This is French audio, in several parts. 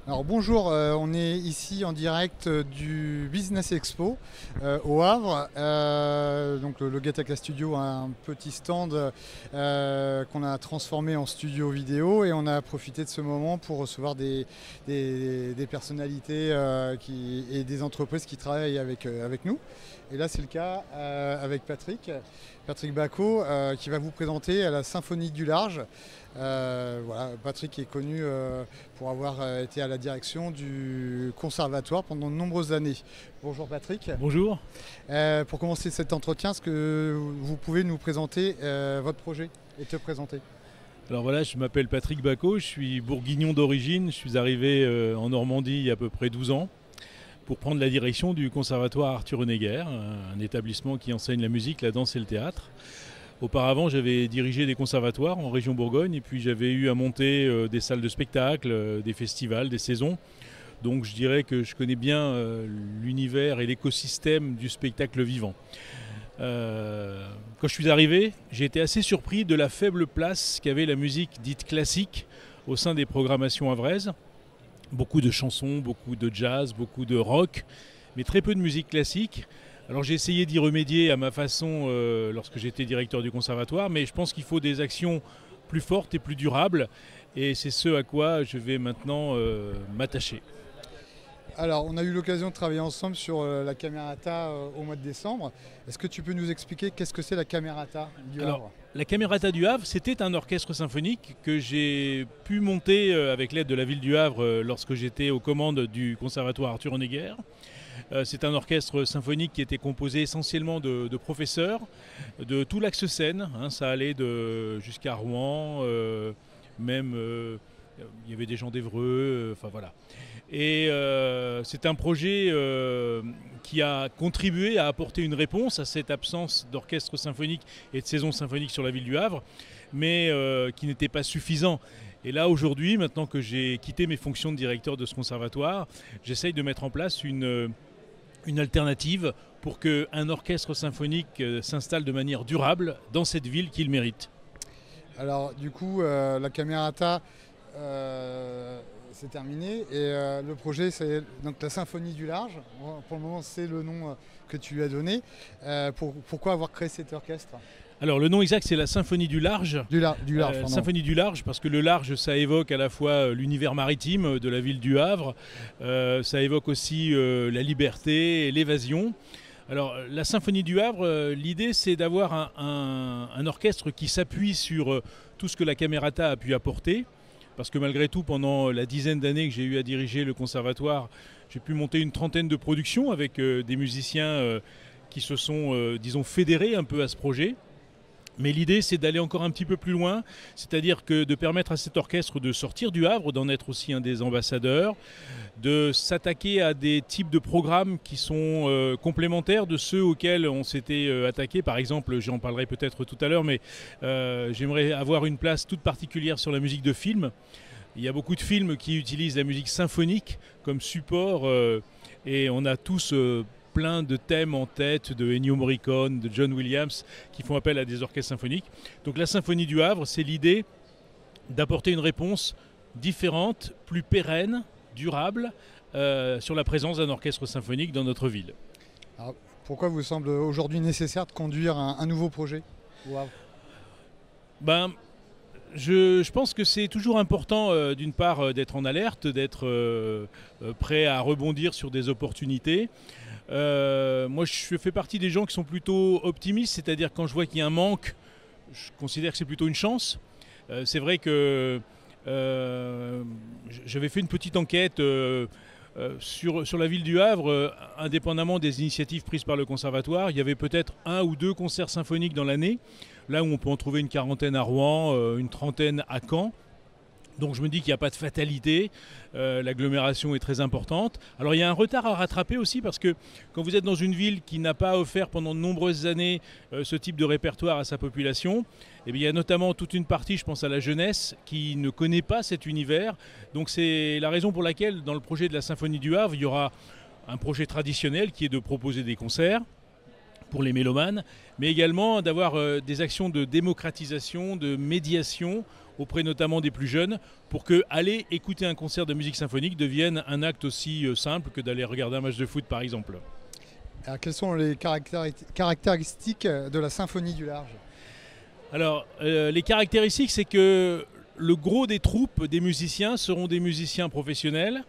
Alors bonjour, on est ici en direct du Business Expo au Havre. Donc le Gattaca Studio a un petit stand qu'on a transformé en studio vidéo et on a profité de ce moment pour recevoir des personnalités et des entreprises qui travaillent avec nous. Et là c'est le cas avec Patrick Bacot qui va vous présenter à la Symphonie du Large. Voilà, Patrick est connu pour avoir été à la direction du conservatoire pendant de nombreuses années. Bonjour Patrick. Bonjour. Pour commencer cet entretien, est-ce que vous pouvez nous présenter votre projet et te présenter? Alors voilà, je m'appelle Patrick Bacot, je suis bourguignon d'origine, je suis arrivé en Normandie il y a à peu près 12 ans pour prendre la direction du conservatoire Arthur Honegger, un établissement qui enseigne la musique, la danse et le théâtre. Auparavant, j'avais dirigé des conservatoires en région Bourgogne et puis j'avais eu à monter des salles de spectacle, des festivals, des saisons. Donc je dirais que je connais bien l'univers et l'écosystème du spectacle vivant. Quand je suis arrivé, j'ai été assez surpris de la faible place qu'avait la musique dite classique au sein des programmations havraises. Beaucoup de chansons, beaucoup de jazz, beaucoup de rock, mais très peu de musique classique. Alors j'ai essayé d'y remédier à ma façon lorsque j'étais directeur du conservatoire, mais je pense qu'il faut des actions plus fortes et plus durables, et c'est ce à quoi je vais maintenant m'attacher. Alors on a eu l'occasion de travailler ensemble sur la Camerata au mois de décembre. Est-ce que tu peux nous expliquer qu'est-ce que c'est la Camerata du Havre? La Camerata du Havre, c'était un orchestre symphonique que j'ai pu monter avec l'aide de la ville du Havre lorsque j'étais aux commandes du conservatoire Arthur Honegger. C'est un orchestre symphonique qui était composé essentiellement de professeurs de tout l'axe Seine. Ça allait jusqu'à Rouen, même il y avait des gens d'Évreux, enfin voilà. Et c'est un projet qui a contribué à apporter une réponse à cette absence d'orchestre symphonique et de saison symphonique sur la ville du Havre, mais qui n'était pas suffisant. Et là aujourd'hui, maintenant que j'ai quitté mes fonctions de directeur de ce conservatoire, j'essaye de mettre en place une alternative pour qu'un orchestre symphonique s'installe de manière durable dans cette ville qu'il mérite. Alors du coup, la Camerata, c'est terminé et le projet c'est donc la Symphonie du Large. Pour le moment c'est le nom que tu lui as donné. Pourquoi avoir créé cet orchestre? Alors le nom exact c'est la Symphonie du Large. Du large, Symphonie du Large parce que le large ça évoque à la fois l'univers maritime de la ville du Havre, ça évoque aussi la liberté et l'évasion. Alors la Symphonie du Havre, l'idée c'est d'avoir un orchestre qui s'appuie sur tout ce que la Camerata a pu apporter. Parce que malgré tout, pendant la dizaine d'années que j'ai eu à diriger le conservatoire, j'ai pu monter une trentaine de productions avec des musiciens qui se sont, disons, fédérés un peu à ce projet. Mais l'idée, c'est d'aller encore un petit peu plus loin, c'est-à-dire que de permettre à cet orchestre de sortir du Havre, d'en être aussi un des ambassadeurs, de s'attaquer à des types de programmes qui sont complémentaires de ceux auxquels on s'était attaqué. Par exemple, j'en parlerai peut-être tout à l'heure, mais j'aimerais avoir une place toute particulière sur la musique de film. Il y a beaucoup de films qui utilisent la musique symphonique comme support et on a tous plein de thèmes en tête de Ennio Morricone, de John Williams qui font appel à des orchestres symphoniques. Donc la Symphonie du Havre, c'est l'idée d'apporter une réponse différente, plus pérenne, durable sur la présence d'un orchestre symphonique dans notre ville. Alors, pourquoi vous semble aujourd'hui nécessaire de conduire un nouveau projet au Havre? Je pense que c'est toujours important d'une part d'être en alerte, d'être prêt à rebondir sur des opportunités. Moi je fais partie des gens qui sont plutôt optimistes, c'est-à-dire quand je vois qu'il y a un manque, je considère que c'est plutôt une chance. C'est vrai que j'avais fait une petite enquête sur la ville du Havre, indépendamment des initiatives prises par le conservatoire. Il y avait peut-être 1 ou 2 concerts symphoniques dans l'année, là où on peut en trouver une quarantaine à Rouen, une trentaine à Caen. Donc je me dis qu'il n'y a pas de fatalité, l'agglomération est très importante. Alors il y a un retard à rattraper aussi parce que quand vous êtes dans une ville qui n'a pas offert pendant de nombreuses années ce type de répertoire à sa population, eh bien, il y a notamment toute une partie, je pense à la jeunesse, qui ne connaît pas cet univers. Donc c'est la raison pour laquelle dans le projet de la Symphonie du Havre, il y aura un projet traditionnel qui est de proposer des concerts, pour les mélomanes, mais également d'avoir des actions de démocratisation, de médiation auprès notamment des plus jeunes, pour que aller écouter un concert de musique symphonique devienne un acte aussi simple que d'aller regarder un match de foot par exemple. Alors, quelles sont les caractéristiques de la symphonie du large? Alors, les caractéristiques, c'est que le gros des troupes des musiciens seront des musiciens professionnels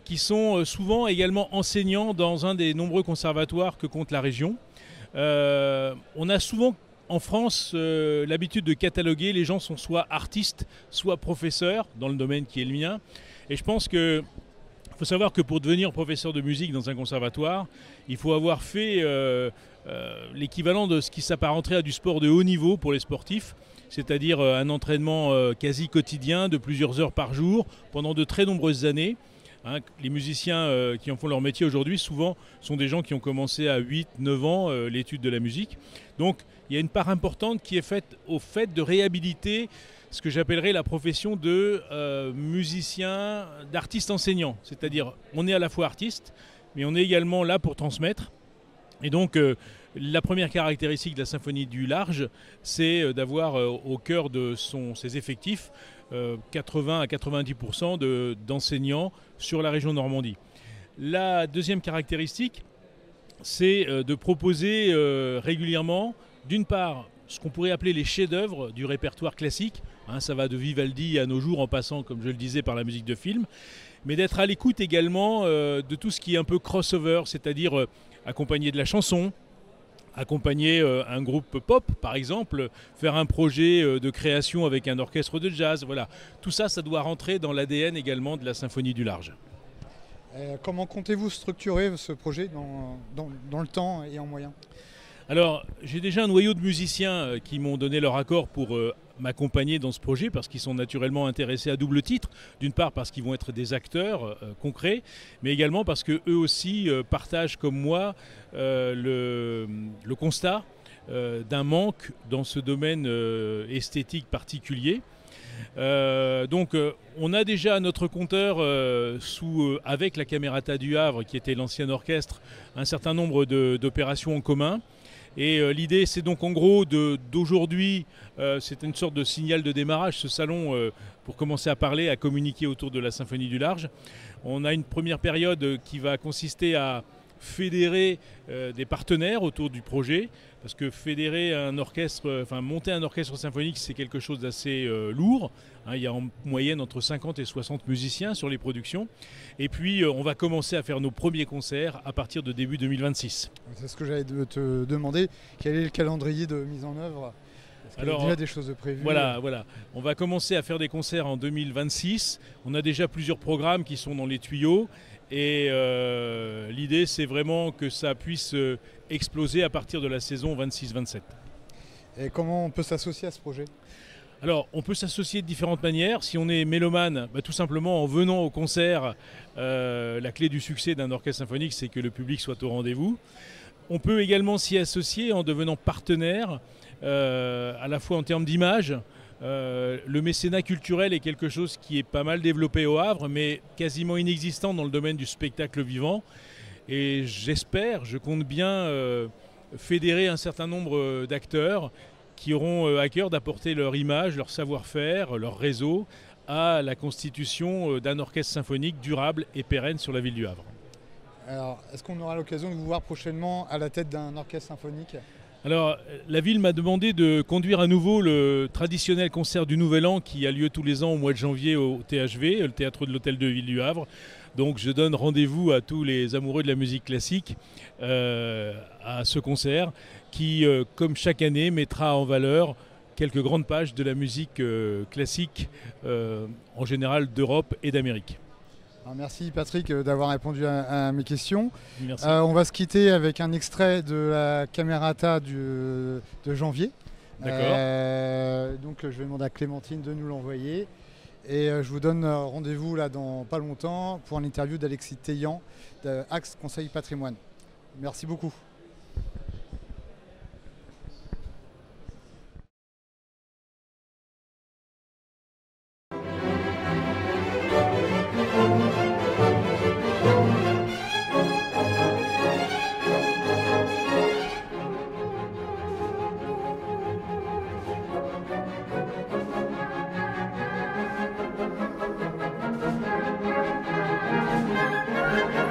qui sont souvent également enseignants dans un des nombreux conservatoires que compte la région. On a souvent en France l'habitude de cataloguer, les gens sont soit artistes, soit professeurs dans le domaine qui est le mien. Et je pense que il faut savoir que pour devenir professeur de musique dans un conservatoire, il faut avoir fait l'équivalent de ce qui s'apparenterait à du sport de haut niveau pour les sportifs, c'est-à-dire un entraînement quasi quotidien de plusieurs heures par jour pendant de très nombreuses années. Les musiciens qui en font leur métier aujourd'hui, souvent, sont des gens qui ont commencé à 8-9 ans l'étude de la musique. Donc, il y a une part importante qui est faite au fait de réhabiliter ce que j'appellerais la profession de musicien, d'artiste enseignant. C'est-à-dire, on est à la fois artiste, mais on est également là pour transmettre. Et donc, la première caractéristique de la symphonie du large, c'est d'avoir au cœur de ses effectifs 80 à 90% d'enseignants sur la région Normandie. La deuxième caractéristique, c'est de proposer régulièrement, d'une part, ce qu'on pourrait appeler les chefs-d'œuvre du répertoire classique. Ça va de Vivaldi à nos jours, en passant, comme je le disais, par la musique de film. Mais d'être à l'écoute également de tout ce qui est un peu crossover, c'est-à-dire accompagner de la chanson, accompagner un groupe pop, par exemple, faire un projet de création avec un orchestre de jazz. Voilà. Tout ça, ça doit rentrer dans l'ADN également de la symphonie du large. Comment comptez-vous structurer ce projet dans le temps et en moyen? Alors, j'ai déjà un noyau de musiciens qui m'ont donné leur accord pour m'accompagner dans ce projet parce qu'ils sont naturellement intéressés à double titre. D'une part parce qu'ils vont être des acteurs concrets, mais également parce qu'eux aussi partagent comme moi le constat d'un manque dans ce domaine esthétique particulier. Donc on a déjà à notre compteur avec la Camerata du Havre, qui était l'ancien orchestre, un certain nombre d'opérations en commun. Et l'idée, c'est donc en gros d'aujourd'hui, c'est une sorte de signal de démarrage, ce salon, pour commencer à parler, à communiquer autour de la symphonie du large. On a une première période qui va consister à fédérer des partenaires autour du projet, parce que fédérer un orchestre, monter un orchestre symphonique, c'est quelque chose d'assez lourd. Il y a en moyenne entre 50 et 60 musiciens sur les productions. Et puis on va commencer à faire nos premiers concerts à partir de début 2026. C'est ce que j'allais te demander. Quel est le calendrier de mise en œuvre? Il y a déjà des choses de prévues. Voilà. On va commencer à faire des concerts en 2026. On a déjà plusieurs programmes qui sont dans les tuyaux. Et l'idée, c'est vraiment que ça puisse exploser à partir de la saison 26-27. Et comment on peut s'associer à ce projet? Alors, on peut s'associer de différentes manières. Si on est mélomane, tout simplement en venant au concert, la clé du succès d'un orchestre symphonique, c'est que le public soit au rendez-vous. On peut également s'y associer en devenant partenaire, à la fois en termes d'image. Le mécénat culturel est quelque chose qui est pas mal développé au Havre, mais quasiment inexistant dans le domaine du spectacle vivant. Et je compte bien fédérer un certain nombre d'acteurs qui auront à cœur d'apporter leur image, leur savoir-faire, leur réseau à la constitution d'un orchestre symphonique durable et pérenne sur la ville du Havre. Alors, est-ce qu'on aura l'occasion de vous voir prochainement à la tête d'un orchestre symphonique? Alors, la ville m'a demandé de conduire à nouveau le traditionnel concert du Nouvel An qui a lieu tous les ans au mois de janvier au THV, le théâtre de l'Hôtel de Ville du Havre. Donc je donne rendez-vous à tous les amoureux de la musique classique à ce concert qui, comme chaque année, mettra en valeur quelques grandes pages de la musique classique, en général d'Europe et d'Amérique. Alors merci Patrick d'avoir répondu à mes questions. Merci. On va se quitter avec un extrait de la Camerata de janvier. D'accord. Donc je vais demander à Clémentine de nous l'envoyer. Et je vous donne rendez-vous là dans pas longtemps pour une interview d'Alexis Teillant d'Axe Conseil Patrimoine. Merci beaucoup. Thank you.